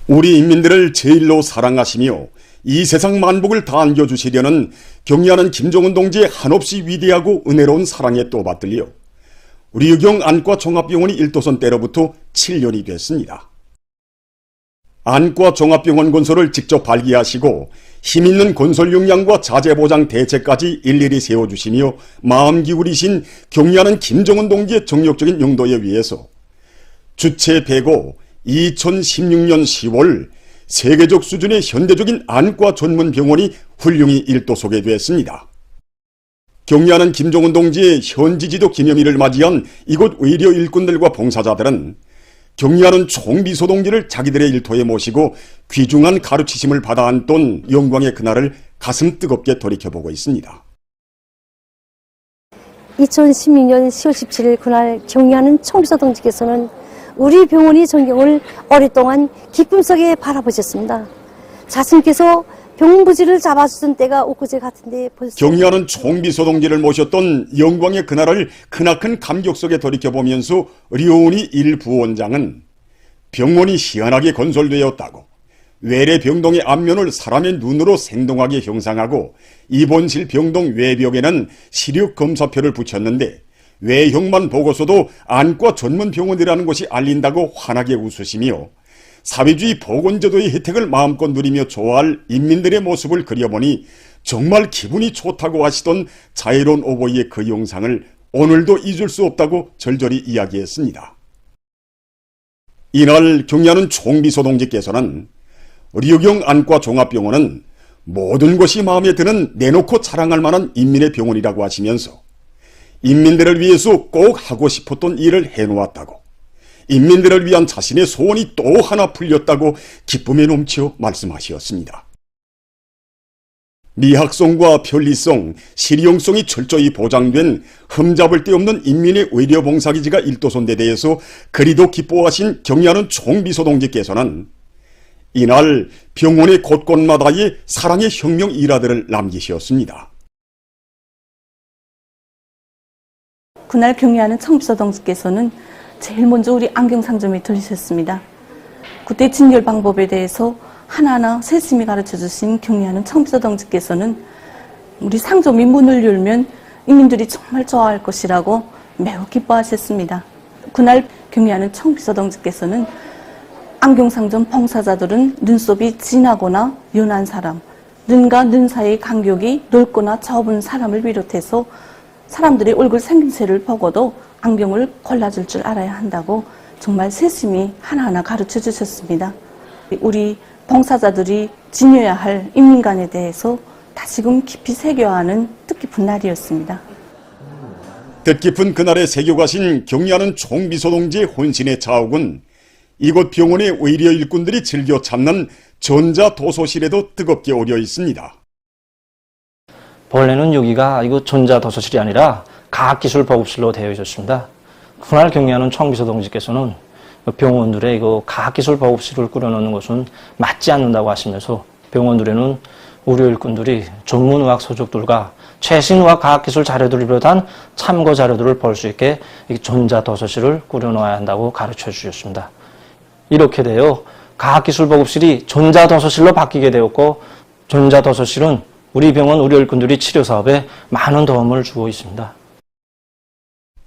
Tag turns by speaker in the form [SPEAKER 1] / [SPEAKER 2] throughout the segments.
[SPEAKER 1] 우리 인민들을 제일로 사랑하시며 이 세상 만복을 다 안겨주시려는 경리하는 김정은 동지의 한없이 위대하고 은혜로운 사랑에 또 받들려 류경 안과 종합병원이 1도선 때로부터 7년이 됐습니다. 안과 종합병원 건설을 직접 발기하시고 힘있는 건설 역량과 자재보장 대책까지 일일이 세워주시며 마음 기울이신 경리하는 김정은 동지의 정력적인 용도에 위해서 주체 배고 2016년 10월 세계적 수준의 현대적인 안과 전문 병원이 훌륭히 1도 소개됐습니다. 경리하는 김정은 동지의 현지지도 기념일을 맞이한 이곳 의료 일꾼들과 봉사자들은 경리하는 총비서 동지를 자기들의 일터에 모시고 귀중한 가르치심을 받아 안던 영광의 그날을 가슴 뜨겁게 돌이켜보고 있습니다.
[SPEAKER 2] 2016년 10월 17일 그날 경리하는 총비서 동지께서는 우리 병원의 전경을 오랫동안 기쁨 속에 바라보셨습니다. 자신께서 병원 부지를 잡아주던 때가 엊그제 같은데 벌써
[SPEAKER 1] 경리하는 총비서 동지를 모셨던 영광의 그날을 크나큰 감격 속에 돌이켜보면서 류은희 1부원장은 병원이 희한하게 건설되었다고, 외래 병동의 앞면을 사람의 눈으로 생동하게 형상하고 입원실 병동 외벽에는 시력 검사표를 붙였는데 외형만 보고서도 안과 전문 병원이라는 것이 알린다고 환하게 웃으시며 사회주의 보건제도의 혜택을 마음껏 누리며 좋아할 인민들의 모습을 그려보니 정말 기분이 좋다고 하시던 자애로운 오보이의 그 영상을 오늘도 잊을 수 없다고 절절히 이야기했습니다. 이날 경리하는 총비서 동지께서는 류경 안과 종합병원은 모든 것이 마음에 드는 내놓고 자랑할 만한 인민의 병원이라고 하시면서 인민들을 위해서 꼭 하고 싶었던 일을 해놓았다고, 인민들을 위한 자신의 소원이 또 하나 풀렸다고 기쁨에 넘쳐 말씀하셨습니다. 미학성과 편리성, 실용성이 철저히 보장된 흠잡을 데 없는 인민의 의료봉사기지가 1도선대 대해서 그리도 기뻐하신 경리하는 총비서 동지께서는 이날 병원의 곳곳마다의 사랑의 혁명 일화들을 남기셨습니다.
[SPEAKER 3] 그날 경리하는 총비서 동지께서는 제일 먼저 우리 안경상점에 들리셨습니다. 그때 진열 방법에 대해서 하나하나 세심히 가르쳐주신 경리하는 총비서 동지께서는 우리 상점이 문을 열면 인민들이 정말 좋아할 것이라고 매우 기뻐하셨습니다. 그날 경리하는 총비서 동지께서는 안경상점 봉사자들은 눈썹이 진하거나 연한 사람, 눈과 눈 사이의 간격이 넓거나 좁은 사람을 비롯해서 사람들의 얼굴 생김새를 보고도 안경을 골라줄 줄 알아야 한다고 정말 세심히 하나하나 가르쳐 주셨습니다. 우리 봉사자들이 지녀야 할 인민관에 대해서 다시금 깊이 새겨하는 뜻깊은 날이었습니다.
[SPEAKER 1] 뜻깊은 그날에 새겨가신 경리하는 총비서 동지의 혼신의 자욱은 이곳 병원의 의료 일꾼들이 즐겨 찾는 전자도서실에도 뜨겁게 오려 있습니다.
[SPEAKER 4] 본래는 여기가 이거 전자도서실이 아니라 과학기술보급실로 되어 있었습니다. 그날 경리하는 총비서 동지께서는 병원들의 이거 과학기술보급실을 꾸려놓는 것은 맞지 않는다고 하시면서 병원들에는 의료 일꾼들이 전문의학 소속들과 최신의학 과학기술 자료들을 비롯한 참고 자료들을 볼 수 있게 전자도서실을 꾸려놓아야 한다고 가르쳐 주셨습니다. 이렇게 되어 과학기술보급실이 전자도서실로 바뀌게 되었고, 전자도서실은 우리 병원 의료 일꾼들이 치료 사업에 많은 도움을 주고 있습니다.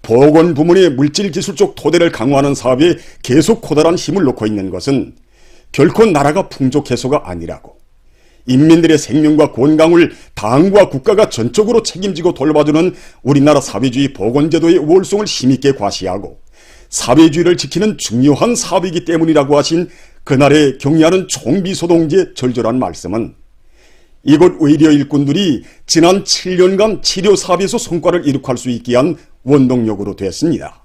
[SPEAKER 1] 보건 부문의 물질 기술적 토대를 강화하는 사업에 계속 커다란 힘을 놓고 있는 것은 결코 나라가 풍족해서가 아니라고, 인민들의 생명과 건강을 당과 국가가 전적으로 책임지고 돌봐주는 우리나라 사회주의 보건제도의 우월성을 힘있게 과시하고 사회주의를 지키는 중요한 사업이기 때문이라고 하신 그날의 경리하는 총비서 동지의 절절한 말씀은 이곳 의료 일꾼들이 지난 7년간 치료 사업에서 성과를 이룩할 수 있게 한 원동력으로 됐습니다.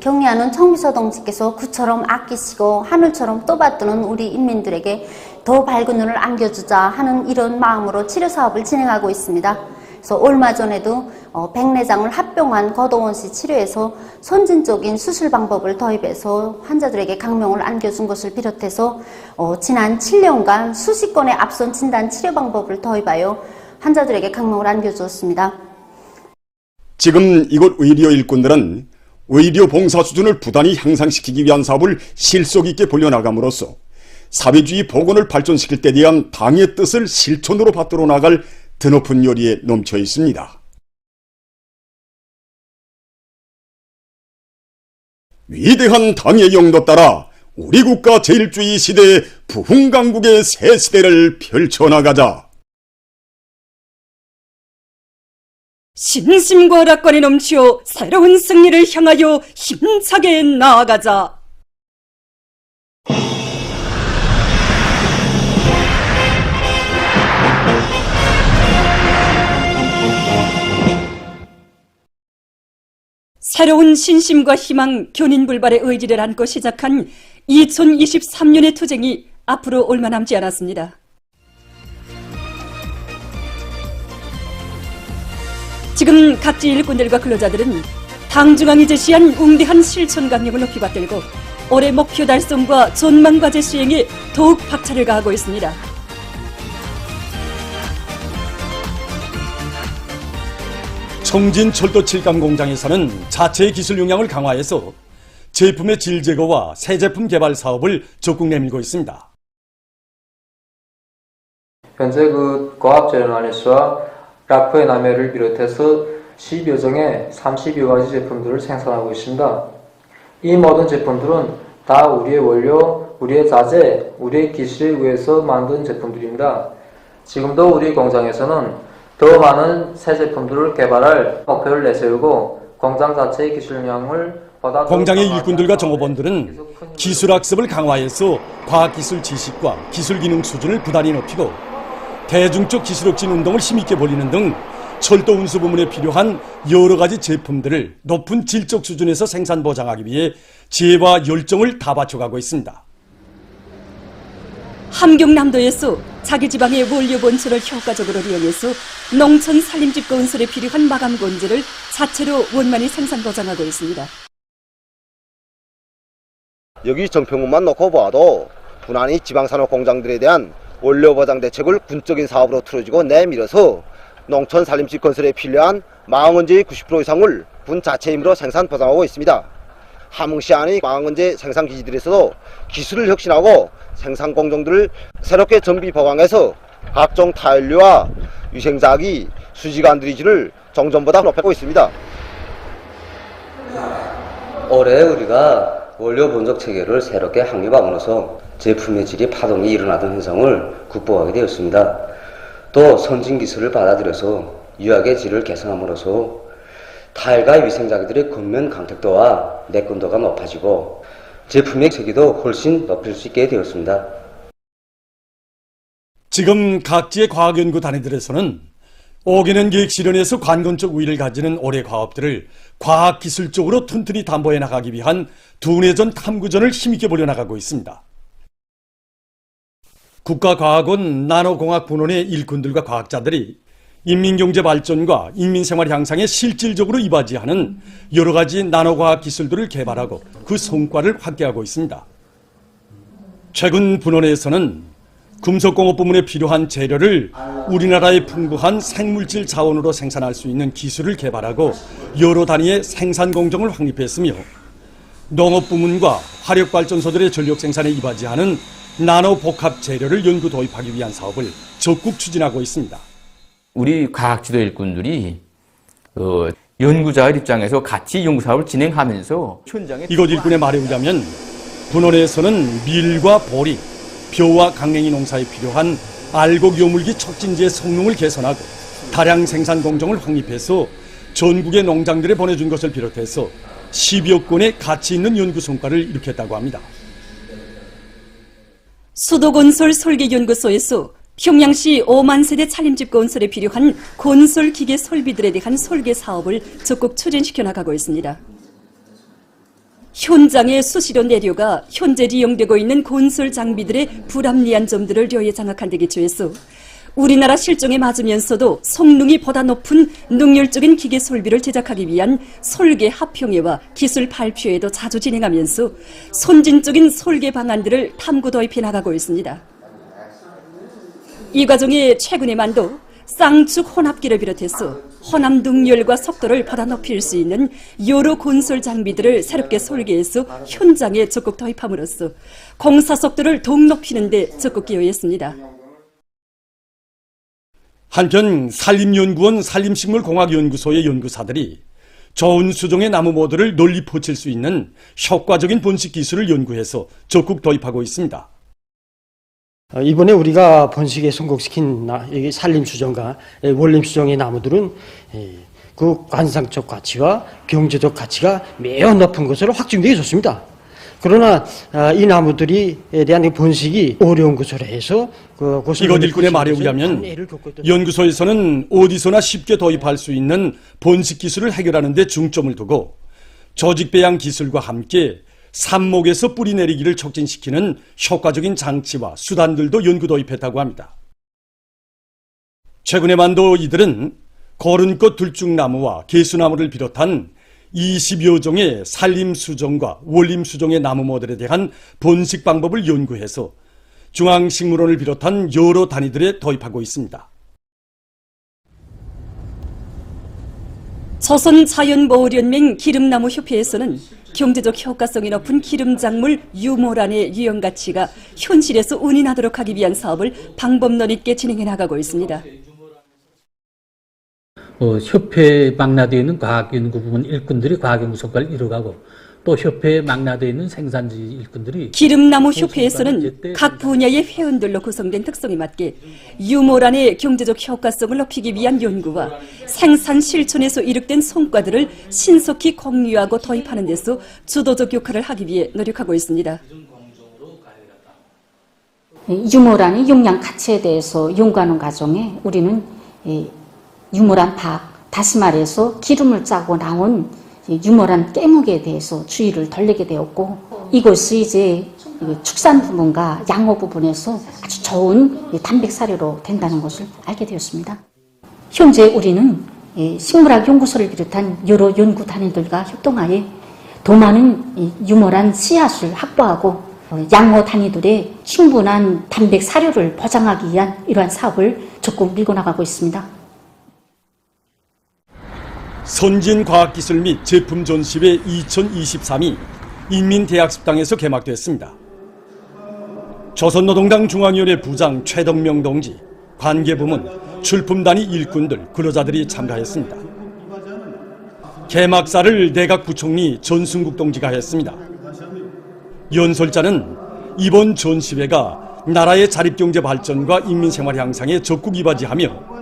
[SPEAKER 5] 경리하는 총비서 동지께서 구처럼 아끼시고 하늘처럼 떠받드는 우리 인민들에게 더 밝은 눈을 안겨주자 하는 이런 마음으로 치료 사업을 진행하고 있습니다. 그래서 얼마 전에도 백내장을 합병한 거도원 씨 치료에서 선진적인 수술 방법을 도입해서 환자들에게 강명을 안겨준 것을 비롯해서 지난 7년간 수십 건의 앞선 진단 치료 방법을 도입하여 환자들에게 강명을 안겨주었습니다.
[SPEAKER 1] 지금 이곳 의료 일꾼들은 의료 봉사 수준을 부단히 향상시키기 위한 사업을 실속 있게 벌려나감으로써 사회주의 복원을 발전시킬 때 대한 당의 뜻을 실천으로 받들어 나갈 드높은 요리에 넘쳐 있습니다. 위대한 당의 영도 따라 우리 국가 제일주의 시대의 부흥강국의 새 시대를 펼쳐나가자.
[SPEAKER 6] 신심과 낙관에 넘치어 새로운 승리를 향하여 힘차게 나아가자. 새로운 신심과 희망, 견인불발의 의지를 안고 시작한 2023년의 투쟁이 앞으로 얼마 남지 않았습니다. 지금 각지 일꾼들과 근로자들은 당중앙이 제시한 웅대한 실천 강령을 높이 받들고 올해 목표 달성과 전망과제 수행에 더욱 박차를 가하고 있습니다.
[SPEAKER 7] 청진 철도 칠감 공장에서는 자체의 기술 역량을 강화해서 제품의 질 제거와 새 제품 개발 사업을 적극 내밀고 있습니다.
[SPEAKER 8] 현재 과학 재련화니스와 라프의 남해를 비롯해서 10여 종의 30여 가지 제품들을 생산하고 있습니다. 이 모든 제품들은 다 우리의 원료, 우리의 자재, 우리의 기술에 의해서 만든 제품들입니다. 지금도 우리 공장에서는 더 많은 새 제품들을 개발할 목표를 내세우고 공장 자체의 기술량을 보다
[SPEAKER 7] 공장의 일꾼들과 종업원들은 기술 학습을 강화해서 과학기술 지식과 기술 기능 수준을 부단히 높이고 대중적 기술 혁신 운동을 힘있게 벌이는 등 철도 운수 부문에 필요한 여러 가지 제품들을 높은 질적 수준에서 생산 보장하기 위해 지혜와 열정을 다 바쳐가고 있습니다.
[SPEAKER 6] 함경남도에서 자기 지방의 원료 본체를 효과적으로 이용해서 농촌 산림집과 운설에 필요한 마감 건재를 자체로 원만히 생산 보장하고 있습니다.
[SPEAKER 9] 여기 정평문만 놓고 보아도 분한히 지방산업 공장들에 대한 원료 보장 대책을 군적인 사업으로 틀어지고 내밀어서 농촌 산림집 건설에 필요한 마감건재의 90% 이상을 군 자체 힘으로 생산 보장하고 있습니다. 함흥시 안의 마감건재 생산 기지들에서도 기술을 혁신하고 생산 공정들을 새롭게 정비 보강해서 각종 타일류와 위생자기, 수지관 드리지를 정전보다 높이고 있습니다.
[SPEAKER 10] 올해 우리가 원료 분석 체계를 새롭게 확립함으로써 제품의 질이 파동이 일어나던 현상을 극복하게 되었습니다. 또 선진 기술을 받아들여서 유약의 질을 개선함으로써 타일과 위생자기들의 겉면 강택도와 매끈도가 높아지고 제품의 세기도 훨씬 높일 수 있게 되었습니다.
[SPEAKER 7] 지금 각지의 과학연구 단위들에서는 5개년 계획 실현에서 관건적 우위를 가지는 올해 과업들을 과학기술적으로 튼튼히 담보해 나가기 위한 두뇌전 탐구전을 힘있게 벌여나가고 있습니다. 국가과학원 나노공학분원의 일꾼들과 과학자들이 인민경제 발전과 인민생활 향상에 실질적으로 이바지하는 여러 가지 나노과학 기술들을 개발하고 그 성과를 확대하고 있습니다. 최근 분원에서는 금속공업 부문에 필요한 재료를 우리나라의 풍부한 생물질 자원으로 생산할 수 있는 기술을 개발하고 여러 단위의 생산 공정을 확립했으며 농업 부문과 화력발전소들의 전력 생산에 이바지하는 나노 복합 재료를 연구 도입하기 위한 사업을 적극 추진하고 있습니다.
[SPEAKER 11] 우리 과학 지도 일꾼들이 연구자의 입장에서 같이 연구 사업을 진행하면서 현장에
[SPEAKER 7] 이곳 일꾼의 말에 의하면 분원에서는 밀과 보리, 벼와 강냉이 농사에 필요한 알곡 요물기 촉진제의 성능을 개선하고 다량 생산 공정을 확립해서 전국의 농장들에 보내준 것을 비롯해서 10여 건의 가치 있는 연구 성과를 일으켰다고 합니다.
[SPEAKER 6] 수도건설 설계연구소에서 평양시 5만 세대 산림집 건설에 필요한 건설 기계 설비들에 대한 설계 사업을 적극 추진시켜 나가고 있습니다. 현장의 수시로 내려가 현재 이용되고 있는 건설 장비들의 불합리한 점들을 료에 장악한 데 기초해서 우리나라 실정에 맞으면서도 성능이 보다 높은 능률적인 기계 설비를 제작하기 위한 설계 합평회와 기술 발표회도 자주 진행하면서 선진적인 설계 방안들을 탐구 도입해 나가고 있습니다. 이 과정에 최근에만도 쌍축 혼합기를 비롯해서 호남 능률과 속도를 보다 높일 수 있는 여러 곤솔 장비들을 새롭게 설계해서 현장에 적극 도입함으로써 공사 속도를 더욱 높이는 데 적극 기여했습니다.
[SPEAKER 7] 한편 산림연구원 산림식물공학연구소의 연구사들이 좋은 수종의 나무 모드를 널리 퍼칠 수 있는 효과적인 번식 기술을 연구해서 적극 도입하고 있습니다.
[SPEAKER 12] 이번에 우리가 번식에 성공시킨 산림수종과 원림수종의 나무들은 그 관상적 가치와 경제적 가치가 매우 높은 것으로 확증되어 있었습니다. 그러나 이 나무들에 대한 번식이 어려운 것으로 해서
[SPEAKER 7] 이곳 일꾼의 말에 의하면 연구소에서는 어디서나 쉽게 도입할 수 있는 번식 기술을 해결하는 데 중점을 두고 조직 배양 기술과 함께 삽목에서 뿌리 내리기를 촉진시키는 효과적인 장치와 수단들도 연구 도입했다고 합니다. 최근에만도 이들은 거른꽃 들쭉나무와 개수나무를 비롯한 20여 종의 산림수종과 원림수종의 나무 모델에 대한 번식 방법을 연구해서 중앙식물원을 비롯한 여러 단위들에 도입하고 있습니다.
[SPEAKER 6] 조선자연보호연맹 기름나무협회에서는 경제적 효과성이 높은 기름작물 유모란의 유형가치가 현실에서 운인하도록 하기 위한 사업을 방법론 있게 진행해 나가고 있습니다.
[SPEAKER 13] 협회에 망라되어 있는 과학연구부문 일꾼들이 과학연구 성과를 이뤄가고 또 협회에 망라되어 있는 생산지 일꾼들이
[SPEAKER 6] 기름나무협회에서는 각 분야의 회원들로 구성된 특성에 맞게 유모란의 경제적 효과성을 높이기 위한 연구와 생산 실천에서 이룩된 성과들을 신속히 공유하고 도입하는 데서 주도적 역할을 하기 위해 노력하고 있습니다.
[SPEAKER 14] 유모란의 용량 가치에 대해서 연구하는 과정에 우리는 유모란 박, 다시 말해서 기름을 짜고 나온 유모란 깨목에 대해서 주의를 돌리게 되었고 이것이 이제 축산 부분과 양호 부분에서 아주 좋은 단백사료로 된다는 것을 알게 되었습니다. 현재 우리는 식물학 연구소를 비롯한 여러 연구 단위들과 협동하여 더 많은 유모란 씨앗을 확보하고 양호 단위들의 충분한 단백사료를 보장하기 위한 이러한 사업을 적극 밀고 나가고 있습니다.
[SPEAKER 7] 선진과학기술 및 제품 전시회 2023이 인민대학습당에서 개막됐습니다. 조선노동당 중앙위원회 부장 최덕명 동지, 관계부문, 출품단위 일꾼들, 근로자들이 참가했습니다. 개막사를 내각 부총리 전승국 동지가 했습니다. 연설자는 이번 전시회가 나라의 자립경제 발전과 인민생활 향상에 적극 이바지하며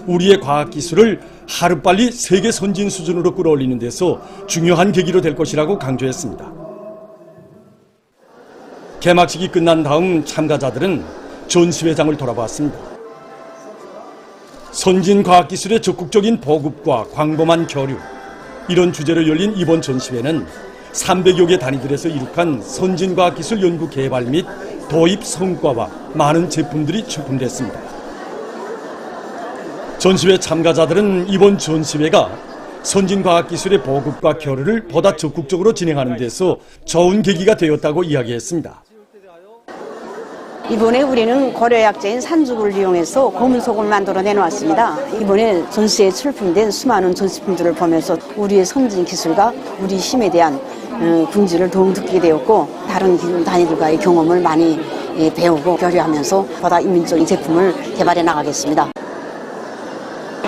[SPEAKER 7] 우리의 과학기술을 하루빨리 세계 선진 수준으로 끌어올리는 데서 중요한 계기로 될 것이라고 강조했습니다. 개막식이 끝난 다음 참가자들은 전시회장을 돌아봤습니다. 선진 과학기술의 적극적인 보급과 광범한 교류, 이런 주제로 열린 이번 전시회는 300여 개 단위들에서 이룩한 선진과학기술 연구 개발 및 도입 성과와 많은 제품들이 출품됐습니다. 전시회 참가자들은 이번 전시회가 선진과학기술의 보급과 교류를 보다 적극적으로 진행하는 데서 좋은 계기가 되었다고 이야기했습니다.
[SPEAKER 15] 이번에 우리는 고려약재인 산죽을 이용해서 고문속을 만들어 내놓았습니다. 이번에 전시회에 출품된 수많은 전시품들을 보면서 우리의 선진 기술과 우리 힘에 대한 긍지를 더욱 느끼게 되었고 다른 기술 단위들과의 경험을 많이 배우고 교류하면서 보다 인민적인 제품을 개발해 나가겠습니다.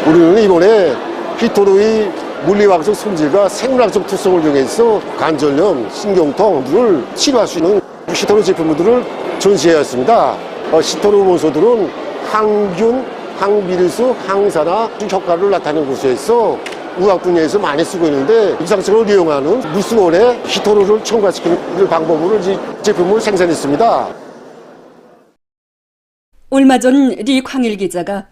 [SPEAKER 16] 우리는 이번에 히토르의 물리학적 손질과 생물학적 특성을 이용해서 관절염, 신경통 등을 치료할 수 있는 히토르 제품들을 전시해왔습니다. 히토르 원소들은 항균, 항비루스, 항산화 효과를 나타내는 것에서 의학 분야에서 많이 쓰고 있는데 이상성을 이용하는 무스몬에 히토르를 첨가시키는 방법으로 제품을 생산했습니다.
[SPEAKER 6] 얼마 전 리 광일 기자가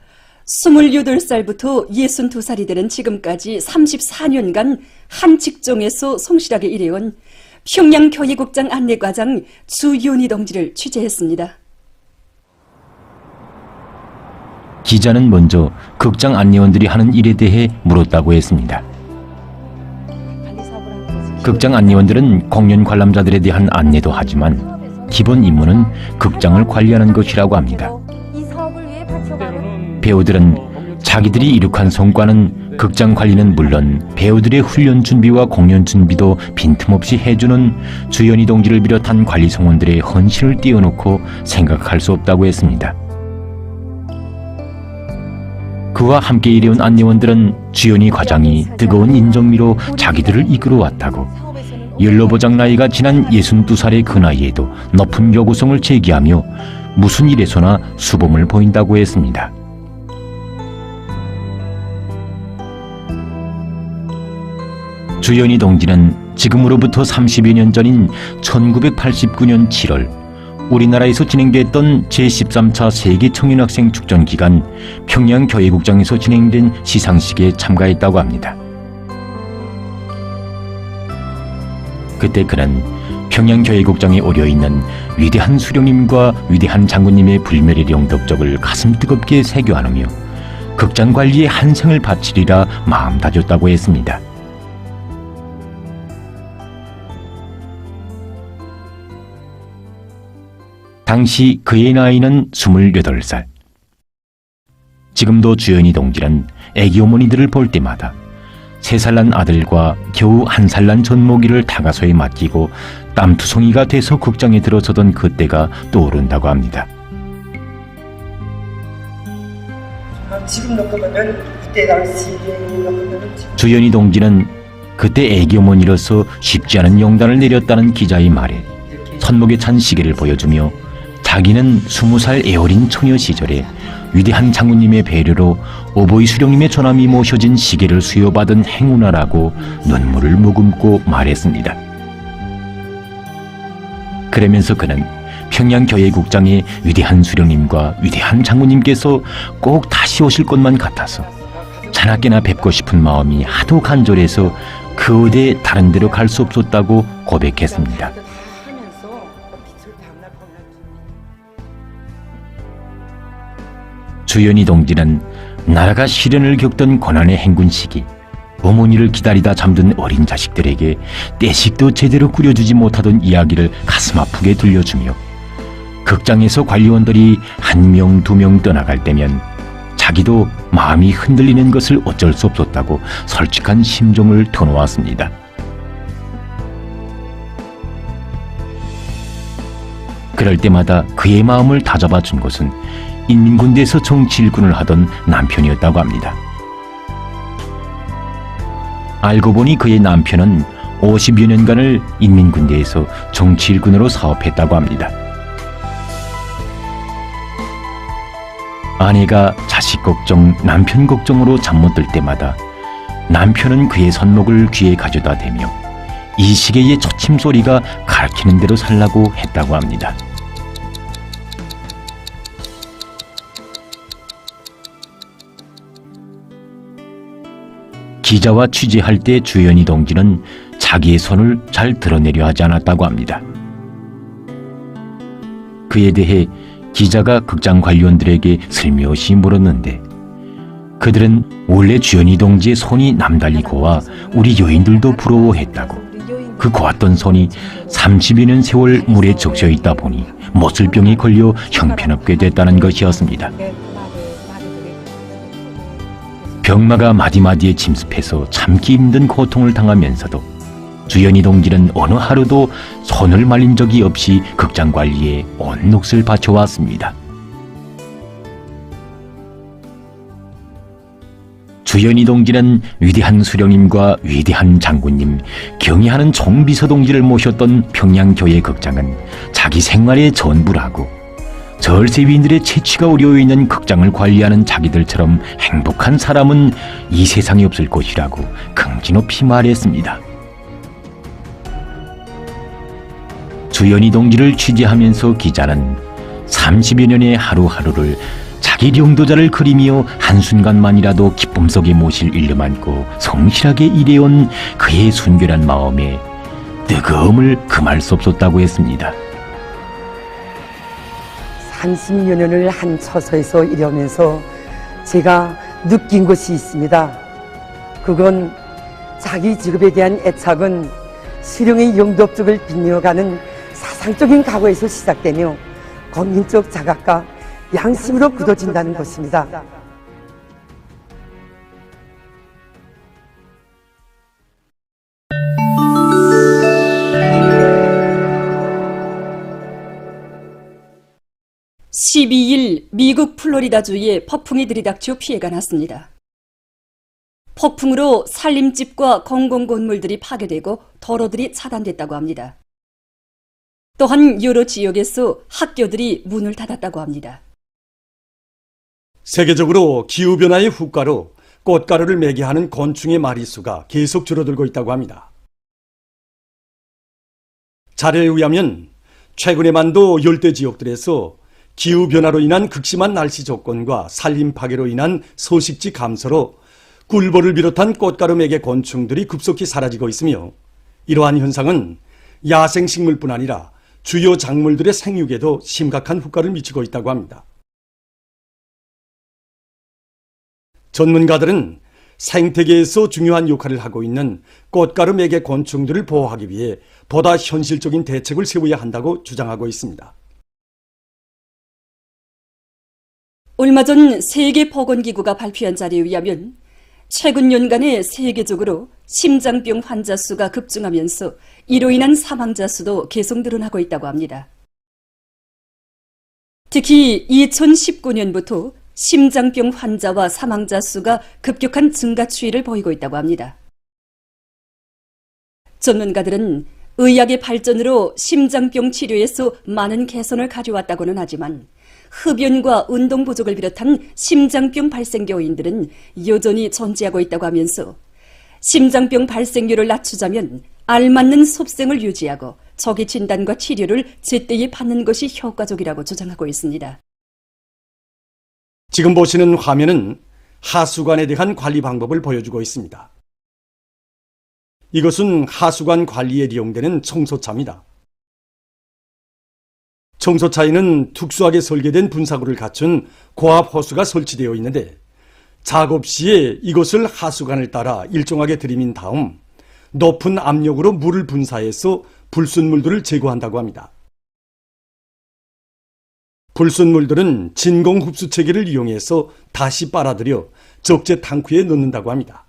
[SPEAKER 6] 28살부터 62살이 되는 지금까지 34년간 한 직종에서 성실하게 일해온 평양교회국장 안내과장 주윤희 동지를 취재했습니다.
[SPEAKER 17] 기자는 먼저 극장 안내원들이 하는 일에 대해 물었다고 했습니다. 극장 안내원들은 공연 관람자들에 대한 안내도 하지만 기본 임무는 극장을 관리하는 것이라고 합니다. 배우들은 자기들이 이룩한 성과는 극장 관리는 물론 배우들의 훈련 준비와 공연 준비도 빈틈없이 해주는 주연희 동지를 비롯한 관리 성원들의 헌신을 띄워놓고 생각할 수 없다고 했습니다. 그와 함께 일해온 안내원들은 주연희 과장이 뜨거운 인정미로 자기들을 이끌어왔다고, 연로보장 나이가 지난 62살의 그 나이에도 높은 요구성을 제기하며 무슨 일에서나 수범을 보인다고 했습니다. 주연희 동지는 지금으로부터 30여 년 전인 1989년 7월 우리나라에서 진행됐던 제13차 세계 청년학생 축전 기간 평양교회국장에서 진행된 시상식에 참가했다고 합니다. 그때 그는 평양교회국장에 오려있는 위대한 수령님과 위대한 장군님의 불멸의 영덕적을 가슴 뜨겁게 새겨안으며 극장 관리에 한 생을 바치리라 마음 다졌다고 했습니다. 당시 그의 나이는 28살. 지금도 주연희 동지는 애기 어머니들을 볼 때마다 3살 난 아들과 겨우 1살 난 젖먹이를 다가소에 맡기고 땀투성이가 돼서 극장에 들어서던 그때가 떠오른다고 합니다.
[SPEAKER 18] 지금 놓고 보면 그때 당시에 놓고 보면
[SPEAKER 17] 주연희 동지는 그때 애기 어머니로서 쉽지 않은 용단을 내렸다는 기자의 말에 손목에 찬 시계를 보여주며 자기는 20살 애어린 처녀 시절에 위대한 장군님의 배려로 오보이 수령님의 조남이 모셔진 시계를 수여받은 행운아라고 눈물을 머금고 말했습니다. 그러면서 그는 평양교회국장의 위대한 수령님과 위대한 장군님께서 꼭 다시 오실 것만 같아서 자나깨나 뵙고 싶은 마음이 하도 간절해서 그 어디 다른 데로 갈 수 없었다고 고백했습니다. 주연희 동지는 나라가 시련을 겪던 고난의 행군 시기, 어머니를 기다리다 잠든 어린 자식들에게 떼식도 제대로 꾸려주지 못하던 이야기를 가슴 아프게 들려주며 극장에서 관리원들이 1명, 2명 떠나갈 때면 자기도 마음이 흔들리는 것을 어쩔 수 없었다고 솔직한 심정을 터놓았습니다. 그럴 때마다 그의 마음을 다잡아 준 것은 인민군대에서 정치 일꾼을 하던 남편이었다고 합니다. 알고 보니 그의 남편은 50여 년간을 인민군대에서 정치 일꾼으로 사업했다고 합니다. 아내가 자식 걱정, 남편 걱정으로 잠 못 들 때마다 남편은 그의 손목을 귀에 가져다 대며 이 시계의 초침 소리가 가르치는 대로 살라고 했다고 합니다. 기자와 취재할 때 주연희 동지는 자기의 손을 잘 드러내려 하지 않았다고 합니다. 그에 대해 기자가 극장 관리원들에게 슬며시 물었는데 그들은 원래 주연희 동지의 손이 남달리 고와 우리 여인들도 부러워했다고, 그 고왔던 손이 30여 년 세월 물에 적셔 있다 보니 못을병에 걸려 형편없게 됐다는 것이었습니다. 병마가 마디마디에 침습해서 참기 힘든 고통을 당하면서도 주연희 동지는 어느 하루도 손을 말린 적이 없이 극장 관리에 온 몫을 바쳐왔습니다. 주연희 동지는 위대한 수령님과 위대한 장군님, 경의하는 총비서 동지를 모셨던 평양교회 극장은 자기 생활의 전부라고, 절세위인들의 채취가 우려해 있는 극장을 관리하는 자기들처럼 행복한 사람은 이 세상에 없을 것이라고 긍지 높이 말했습니다. 주연희 동지를 취재하면서 기자는 30여 년의 하루하루를 자기 용도자를 그리며 한순간만이라도 기쁨 속에 모실 일념 안고 성실하게 일해온 그의 순결한 마음에 뜨거움을 금할 수 없었다고 했습니다.
[SPEAKER 18] 30여 년을 한 처소에서 일하면서 제가 느낀 것이 있습니다. 그건 자기 직업에 대한 애착은 수령의 영덕적을 빛내어가는 사상적인 각오에서 시작되며 국민적 자각과 양심으로 굳어진다는 것입니다.
[SPEAKER 6] 12일 미국 플로리다주에 폭풍이 들이닥쳐 피해가 났습니다. 폭풍으로 살림집과 공공건물들이 파괴되고 도로들이 차단됐다고 합니다. 또한 여러 지역에서 학교들이 문을 닫았다고 합니다.
[SPEAKER 7] 세계적으로 기후변화의 후과로 꽃가루를 매게 하는 곤충의 마리수가 계속 줄어들고 있다고 합니다. 자료에 의하면 최근에만도 열대 지역들에서 기후변화로 인한 극심한 날씨 조건과 산림 파괴로 인한 서식지 감소로 꿀벌을 비롯한 꽃가루 매개 곤충들이 급속히 사라지고 있으며, 이러한 현상은 야생식물뿐 아니라 주요 작물들의 생육에도 심각한 효과를 미치고 있다고 합니다. 전문가들은 생태계에서 중요한 역할을 하고 있는 꽃가루 매개 곤충들을 보호하기 위해 보다 현실적인 대책을 세워야 한다고 주장하고 있습니다.
[SPEAKER 6] 얼마 전 세계보건기구가 발표한 자료에 의하면 최근 연간에 세계적으로 심장병 환자 수가 급증하면서 이로 인한 사망자 수도 계속 늘어나고 있다고 합니다. 특히 2019년부터 심장병 환자와 사망자 수가 급격한 증가 추이를 보이고 있다고 합니다. 전문가들은 의학의 발전으로 심장병 치료에서 많은 개선을 가져왔다고는 하지만 흡연과 운동 부족을 비롯한 심장병 발생 요인들은 여전히 존재하고 있다고 하면서 심장병 발생률을 낮추자면 알맞는 섭생을 유지하고 조기 진단과 치료를 제때에 받는 것이 효과적이라고 주장하고 있습니다.
[SPEAKER 7] 지금 보시는 화면은 하수관에 대한 관리 방법을 보여주고 있습니다. 이것은 하수관 관리에 이용되는 청소차입니다. 청소차에는 특수하게 설계된 분사구를 갖춘 고압 호수가 설치되어 있는데, 작업 시에 이것을 하수관을 따라 일정하게 들이민 다음 높은 압력으로 물을 분사해서 불순물들을 제거한다고 합니다. 불순물들은 진공 흡수 체계를 이용해서 다시 빨아들여 적재 탕크에 넣는다고 합니다.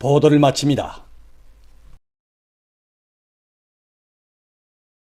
[SPEAKER 7] 보도를 마칩니다.